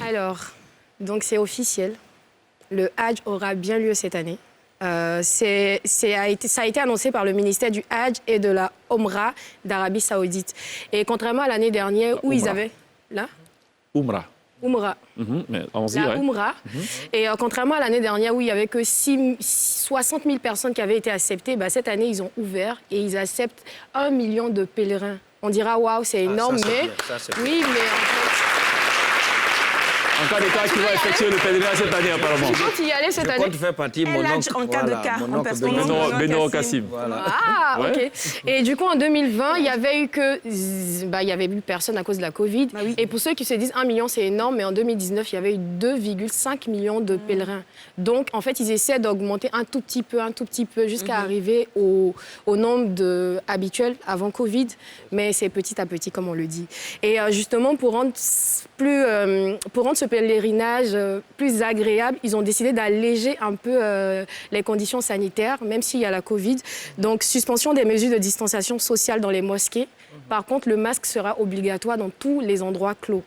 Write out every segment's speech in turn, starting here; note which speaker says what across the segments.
Speaker 1: Alors, donc c'est officiel. Le Hajj aura bien lieu cette année. Ça a été annoncé par le ministère du Hajj et de la Omra d'Arabie Saoudite. Et contrairement à l'année dernière où ils avaient... Là
Speaker 2: Umrah.
Speaker 1: Umrah.
Speaker 2: Mais allons-y,
Speaker 1: La Umrah. Et contrairement à l'année dernière où il n'y avait que 60 000 personnes qui avaient été acceptées, cette année, ils ont ouvert et ils acceptent 1 million de pèlerins. On dira, waouh, c'est énorme, mais... Oui, mais en fait...
Speaker 2: En cas de cas, qui va effectuer le pèlerinage cette année, apparemment.
Speaker 1: Je compte y aller cette année.
Speaker 3: Je compte faire partie mon oncle.
Speaker 4: En cas de cas, en personne.
Speaker 2: Beno Kassim.
Speaker 1: Ah, OK. Et du coup, en 2020, il y avait eu que... il y avait eu personne à cause de la Covid.
Speaker 4: Oui.
Speaker 1: Et pour ceux qui se disent 1 million, c'est énorme, mais en 2019, il y avait eu 2,5 millions de pèlerins. Donc, en fait, ils essaient d'augmenter un tout petit peu, jusqu'à arriver au nombre habituel avant Covid. Mais c'est petit à petit, comme on le dit. Et justement, pour rendre ce pèlerinage plus agréable, ils ont décidé d'alléger un peu les conditions sanitaires, même s'il y a la Covid. Donc, suspension des mesures de distanciation sociale dans les mosquées. Par contre, le masque sera obligatoire dans tous les endroits clos.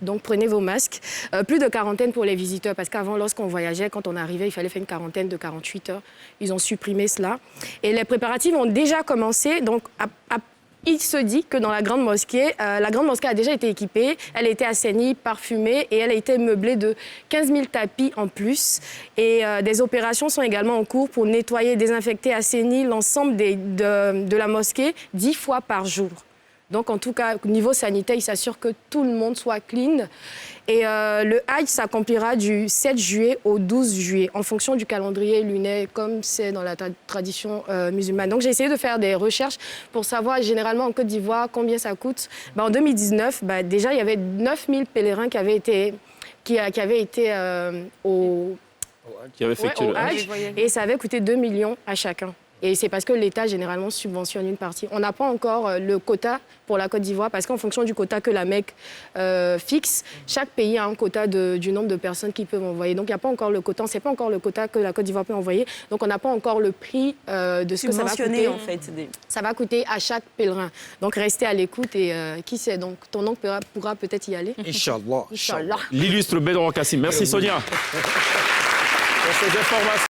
Speaker 1: Donc, prenez vos masques. Plus de quarantaine pour les visiteurs, parce qu'avant, lorsqu'on voyageait, quand on arrivait, il fallait faire une quarantaine de 48 heures. Ils ont supprimé cela. Et les préparatifs ont déjà commencé. Donc, il se dit que dans la grande mosquée a déjà été équipée, elle a été assainie, parfumée et elle a été meublée de 15 000 tapis en plus. Et des opérations sont également en cours pour nettoyer, désinfecter, assainir l'ensemble de la mosquée 10 fois par jour. Donc, en tout cas, au niveau sanitaire, il s'assure que tout le monde soit clean. Et le Hajj s'accomplira du 7 juillet au 12 juillet, en fonction du calendrier lunaire, comme c'est dans la tradition musulmane. Donc, j'ai essayé de faire des recherches pour savoir, généralement, en Côte d'Ivoire, combien ça coûte. En 2019, déjà, il y avait 9 000 pèlerins qui avaient été au Hajj. Et ça avait coûté 2 millions à chacun. Et c'est parce que l'État, généralement, subventionne une partie. On n'a pas encore le quota pour la Côte d'Ivoire, parce qu'en fonction du quota que la Mecque fixe, chaque pays a un quota du nombre de personnes qu'ils peuvent envoyer. Donc, il n'y a pas encore le quota, c'est pas encore le quota que la Côte d'Ivoire peut envoyer. Donc, on n'a pas encore le prix de ce que ça va coûter.
Speaker 4: En fait.
Speaker 1: Ça va coûter à chaque pèlerin. Donc, restez à l'écoute et qui sait, donc ton oncle pourra peut-être y aller.
Speaker 3: Inch'Allah.
Speaker 1: Inch'Allah.
Speaker 2: L'illustre Beno Kassim. Merci, Sonia. Pour ces informations.